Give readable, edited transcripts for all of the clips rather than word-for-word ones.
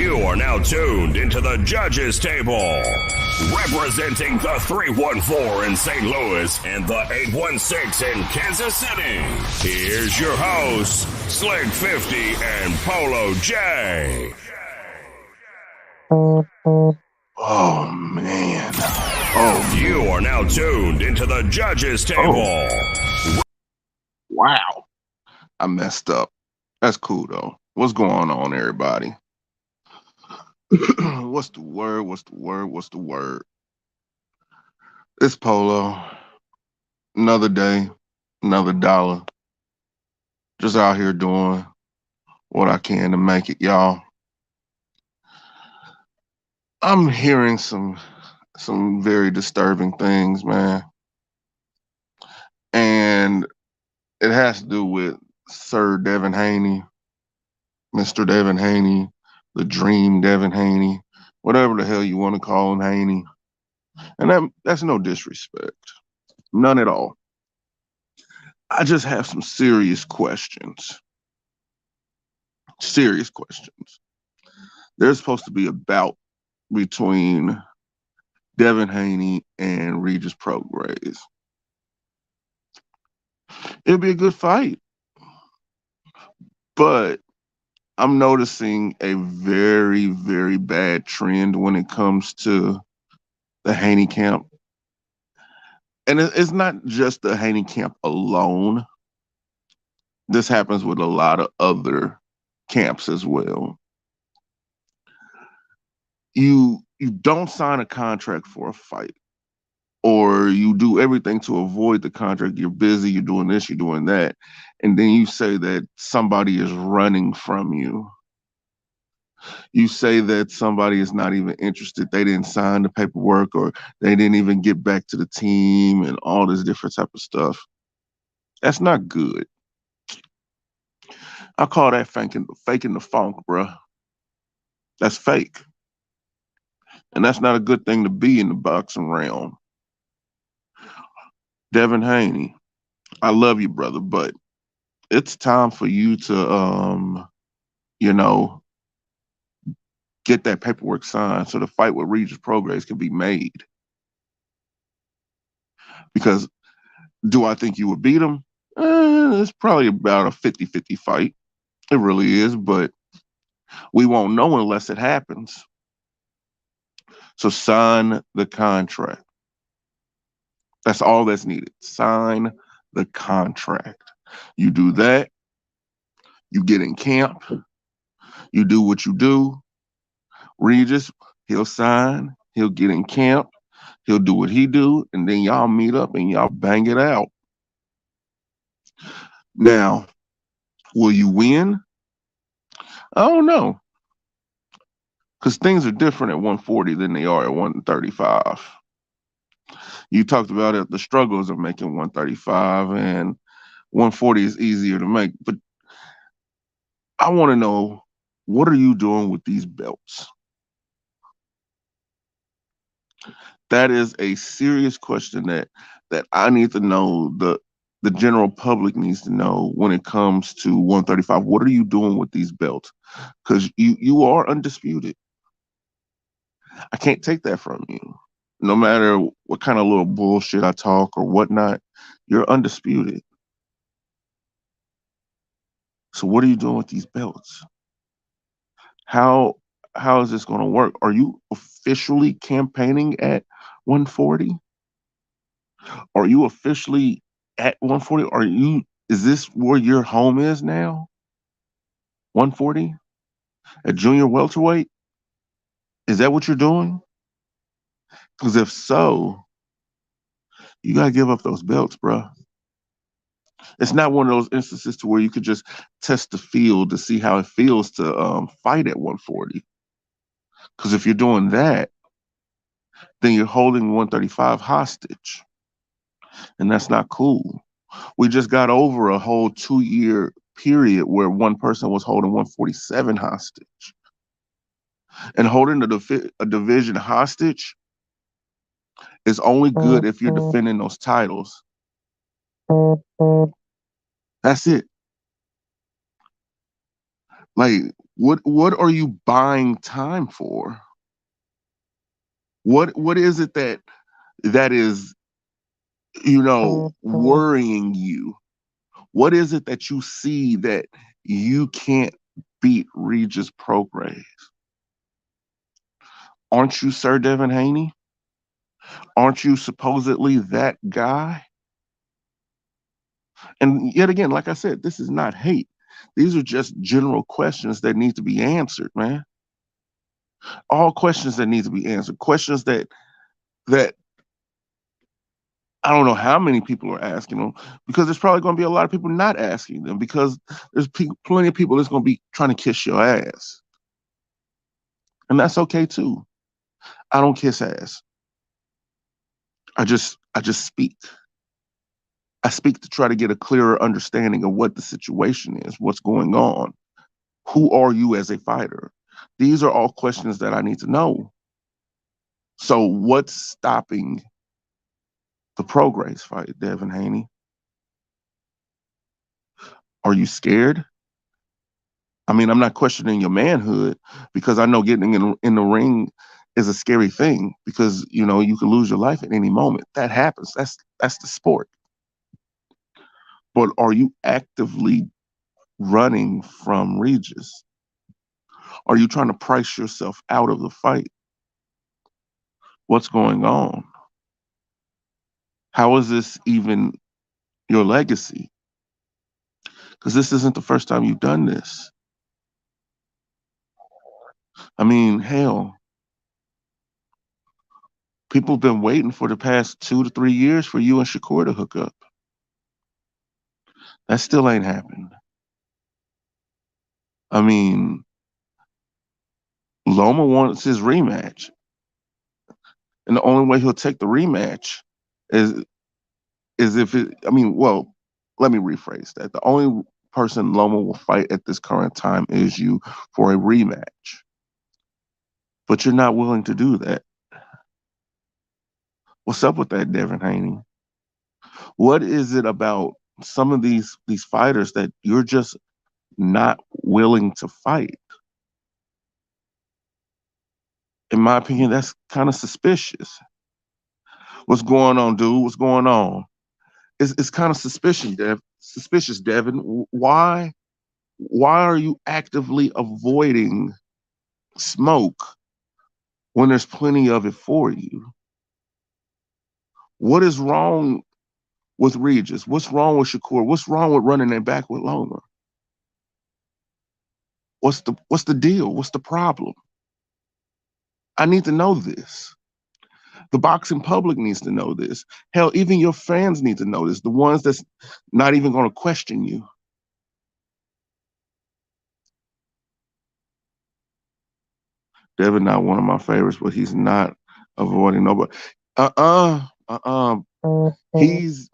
You are now tuned into the judges table. Representing the 314 in St. Louis and the 816 in Kansas City. Here's your hosts, Slick 50 and Polo J. Oh, man. You are now tuned into the judges table. Wow. I messed up. That's cool, though. What's going on, everybody? What's the word? It's Polo. Another day, another dollar. Just out here doing what I can to make it, y'all. I'm hearing some very disturbing things, man. And it has to do with Sir Devin Haney, Mr. Devin Haney, the Dream Devin Haney, whatever the hell you want to call him, Haney. And that's no disrespect. None at all. I just have some serious questions. Serious questions. There's supposed to be a bout between Devin Haney and Regis Prograis. It'll be a good fight. But I'm noticing a very, very bad trend when it comes to the Haney camp. And it's not just the Haney camp alone. This happens with a lot of other camps as well. You don't sign a contract for a fight, or you do everything to avoid the contract. You're busy, you're doing this, you're doing that, and then you say that somebody is running from you. You say that somebody is not even interested, they didn't sign the paperwork, or they didn't even get back to the team, and all this different type of stuff. That's not good. I call that faking the funk, bruh. That's fake. And that's not a good thing to be in the boxing realm. Devin Haney, I love you, brother, but it's time for you to, get that paperwork signed so the fight with Regis Prograis can be made. Because do I think you would beat him? It's probably about a 50-50 fight. It really is, but we won't know unless it happens. So sign the contract. That's all that's needed. Sign the contract. You do that, you get in camp, you do what you do. Regis, he'll sign, he'll get in camp, he'll do what he do, and then y'all meet up and y'all bang it out. Now, will you win? I don't know. Because things are different at 140 than they are at 135. You talked about it, the struggles of making 135, and 140 is easier to make. But I want to know, what are you doing with these belts? That is a serious question that I need to know, the general public needs to know when it comes to 135. What are you doing with these belts? Because you are undisputed. I can't take that from you. No matter what kind of little bullshit I talk or whatnot, you're undisputed. So what are you doing with these belts? How is this going to work? Are you officially campaigning at 140? Are you officially at 140? Is this where your home is now? 140? At junior welterweight? Is that what you're doing? Because if so, you got to give up those belts, bro. It's not one of those instances to where you could just test the field to see how it feels to fight at 140. Because if you're doing that, then you're holding 135 hostage. And that's not cool. We just got over a whole 2-year period where one person was holding 147 hostage. And holding a division hostage is only good if you're defending those titles. That's it. Like, what are you buying time for? What is it that is, worrying you? What is it that you see that you can't beat Regis Prograis? Aren't you Sir Devin Haney? Aren't you supposedly that guy? And yet again, like I said, this is not hate. These are just general questions that need to be answered, man. All questions that need to be answered. Questions that I don't know how many people are asking them, because there's probably going to be a lot of people not asking them, because there's plenty of people that's going to be trying to kiss your ass. And that's okay too. I don't kiss ass. I just speak. I speak to try to get a clearer understanding of what the situation is, what's going on. Who are you as a fighter? These are all questions that I need to know. So what's stopping the Prograis fight, Devin Haney? Are you scared? I mean, I'm not questioning your manhood, because I know getting in the ring is a scary thing, because you can lose your life at any moment. That happens. That's the sport. But are you actively running from Regis? Are you trying to price yourself out of the fight? What's going on? How is this even your legacy? Because this isn't the first time you've done this. I mean, hell, people have been waiting for the past 2 to 3 years for you and Shakur to hook up. That still ain't happened. I mean, Loma wants his rematch. And the only way he'll take the rematch is if it, I mean, well, let me rephrase that. The only person Loma will fight at this current time is you for a rematch. But you're not willing to do that. What's up with that, Devin Haney? What is it about some of these fighters that you're just not willing to fight? In my opinion, that's kind of suspicious. What's going on, dude? What's going on? It's kind of suspicious, Devin. Why are you actively avoiding smoke when there's plenty of it for you? What is wrong with Regis? What's wrong with Shakur? What's wrong with running that back with Loma? What's the deal? What's the problem? I need to know this. The boxing public needs to know this. Hell, even your fans need to know this. The ones that's not even going to question you. Devin, not one of my favorites, but he's not avoiding nobody. He's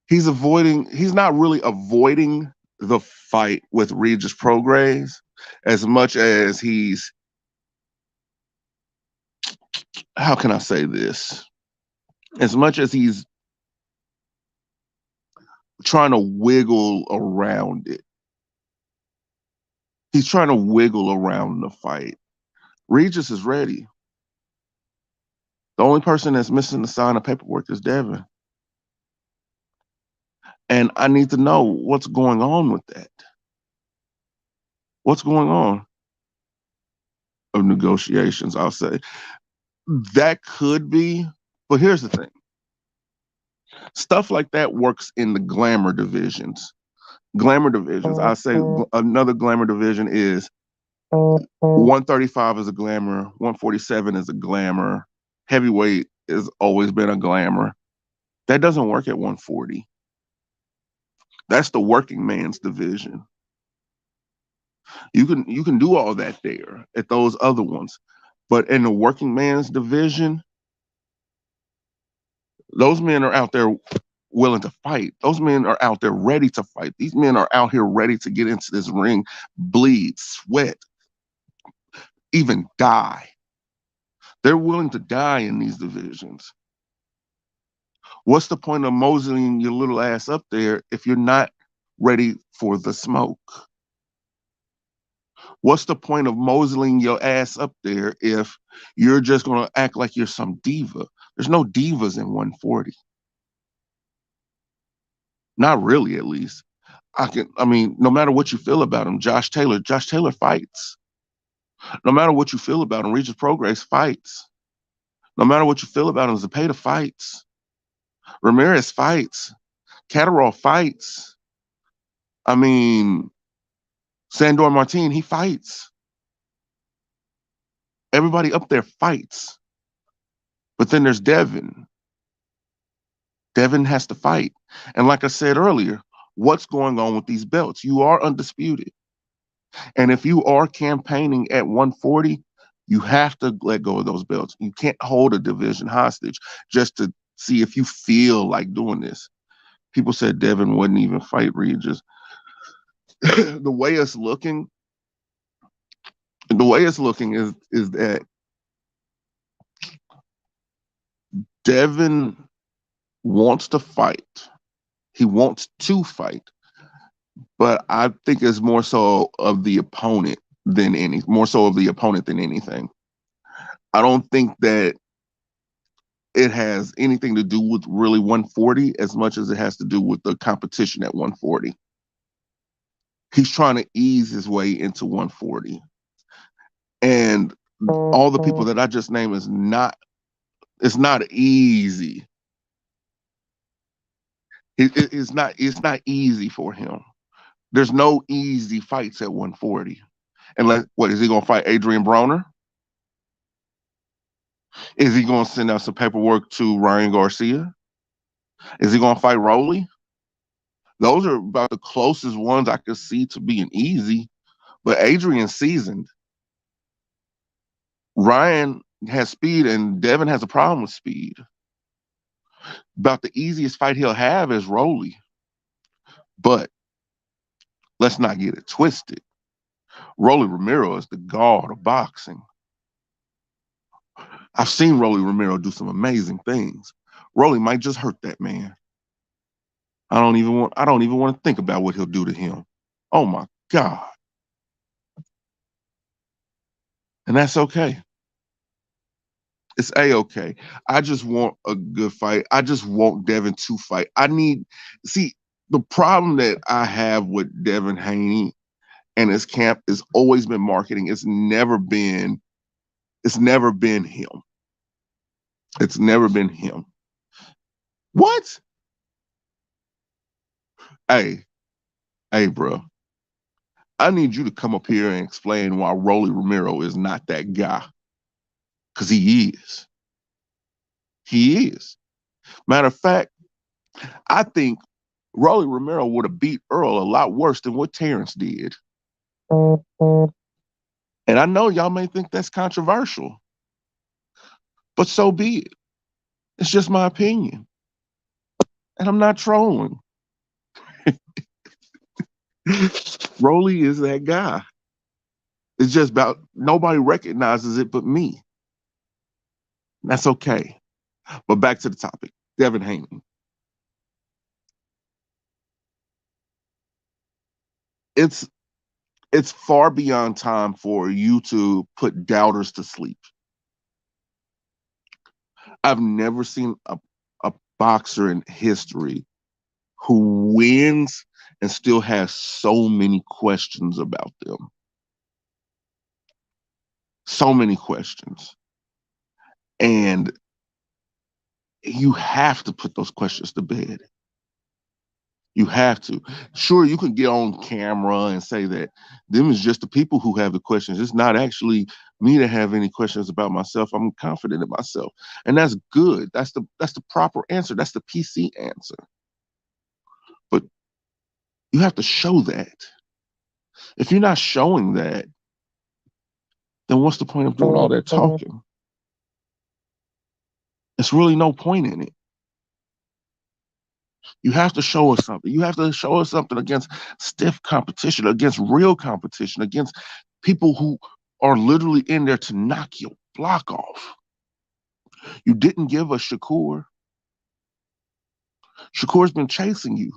avoiding. He's not really avoiding the fight with Regis Prograis as much as he's. How can I say this? As much as he's trying to wiggle around it. He's trying to wiggle around the fight. Regis is ready. The only person that's missing the sign of paperwork is Devin. And I need to know what's going on with that. What's going on? Of negotiations, I'll say. That could be, but here's the thing. Stuff like that works in the glamour divisions. I say another glamour division is 135 is a glamour, 147 is a glamour, heavyweight has always been a glamour. That doesn't work at 140. That's the working man's division. You can do all that there at those other ones, but in the working man's division, those men are out there willing to fight. Those men are out there ready to fight. These men are out here ready to get into this ring, bleed, sweat, even die. They're willing to die in these divisions. What's the point of moseying your little ass up there if you're not ready for the smoke? What's the point of moseying your ass up there if you're just going to act like you're some diva? There's no divas in 140. Not really, at least. I mean, no matter what you feel about him, Josh Taylor fights. No matter what you feel about him, Regis Prograis fights. No matter what you feel about him, Zepeda fights. Ramirez fights. Catterall fights. I mean, Sandor Martin, he fights. Everybody up there fights. But then there's Devin. Devin has to fight. And like I said earlier, what's going on with these belts? You are undisputed. And if you are campaigning at 140, you have to let go of those belts. You can't hold a division hostage just to see if you feel like doing this. People said Devin wouldn't even fight Regis. The way it's looking is that Devin wants to fight. He wants to fight. But I think it's more so of the opponent than anything. I don't think that it has anything to do with really 140 as much as it has to do with the competition at 140. He's trying to ease his way into 140. And all the people that I just named it's not easy. It's not easy for him. There's no easy fights at 140. And what is he going to fight Adrian Broner? Is he going to send out some paperwork to Ryan Garcia? Is he going to fight Rolly? Those are about the closest ones I could see to being easy. But Adrian's seasoned. Ryan has speed, and Devin has a problem with speed. About the easiest fight he'll have is Rolly. But let's not get it twisted. Rolly Romero is the god of boxing. I've seen Rolly Romero do some amazing things. Rolly might just hurt that man. I don't even want to think about what he'll do to him. Oh my God. And that's okay. It's A-okay. I just want a good fight. I just want Devin to fight. The problem that I have with Devin Haney and his camp has always been marketing. It's never been him. It's never been him. What? Hey, bro. I need you to come up here and explain why Rolly Romero is not that guy. Because he is. He is. Matter of fact, I think Rolly Romero would have beat Earl a lot worse than what Terrence did. And I know y'all may think that's controversial, but so be it. It's just my opinion. And I'm not trolling. Rolly is that guy. It's just about nobody recognizes it but me. That's okay. But back to the topic. Devin Haney. It's far beyond time for you to put doubters to sleep. I've never seen a boxer in history who wins and still has so many questions about them. So many questions. And you have to put those questions to bed. You have to. Sure, you can get on camera and say that them is just the people who have the questions. It's not actually me to have any questions about myself. I'm confident in myself. And that's good. That's the proper answer. That's the PC answer. But you have to show that. If you're not showing that, then what's the point of doing all that talking? There's really no point in it. You have to show us something. You have to show us something against stiff competition, against real competition, against people who are literally in there to knock your block off. You didn't give us Shakur. Shakur's been chasing you.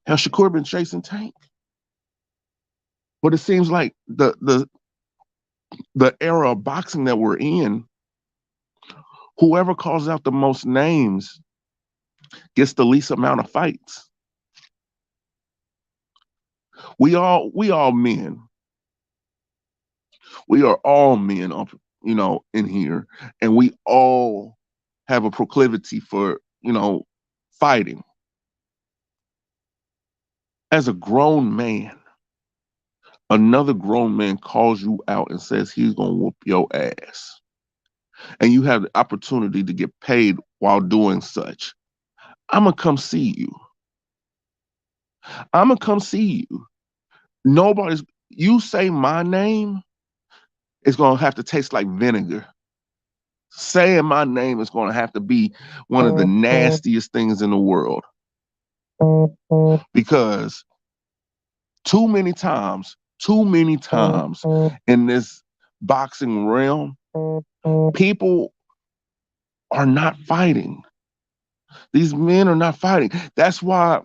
Has Shakur been chasing Tank? But it seems like the era of boxing that we're in, whoever calls out the most names gets the least amount of fights. We all men. We are all men up, in here, and we all have a proclivity for, fighting. As a grown man, another grown man calls you out and says he's gonna whoop your ass, and you have the opportunity to get paid while doing such. I'm gonna come see you. I'm gonna come see you. You say my name, it's gonna have to taste like vinegar. Saying my name is gonna have to be one of the nastiest things in the world. Because too many times in this boxing realm, people are not fighting. These men are not fighting. That's why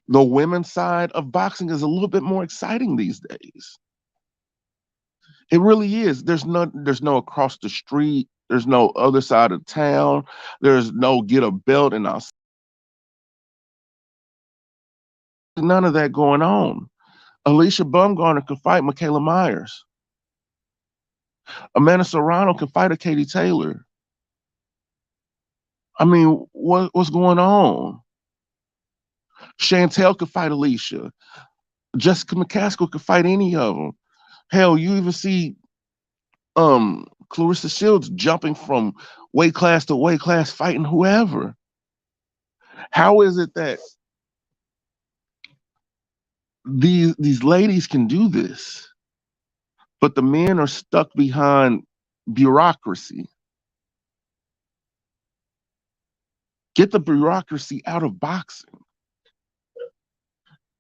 the women's side of boxing is a little bit more exciting these days. It really is. There's no across the street. There's no other side of town. There's no get a belt and I'll. None of that going on. Alicia Bumgarner can fight Michaela Myers. Amanda Serrano can fight a Katie Taylor. I mean, what's going on? Chantel could fight Alicia. Jessica McCaskill could fight any of them. Hell, you even see Clarissa Shields jumping from weight class to weight class, fighting whoever. How is it that these ladies can do this, but the men are stuck behind bureaucracy? Get the bureaucracy out of boxing.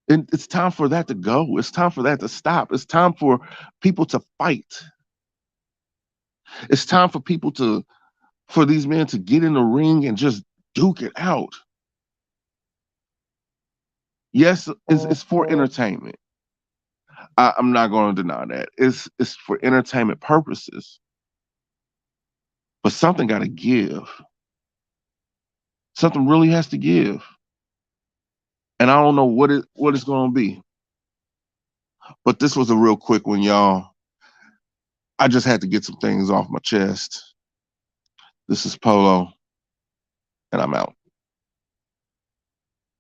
And it's time for that to go. It's time for that to stop. It's time for people to fight. It's time for these men to get in the ring and just duke it out. Yes, it's for entertainment. I'm not going to deny that. It's for entertainment purposes. But something got to give. Something really has to give. And I don't know what it's going to be. But this was a real quick one, y'all. I just had to get some things off my chest. This is Polo, and I'm out.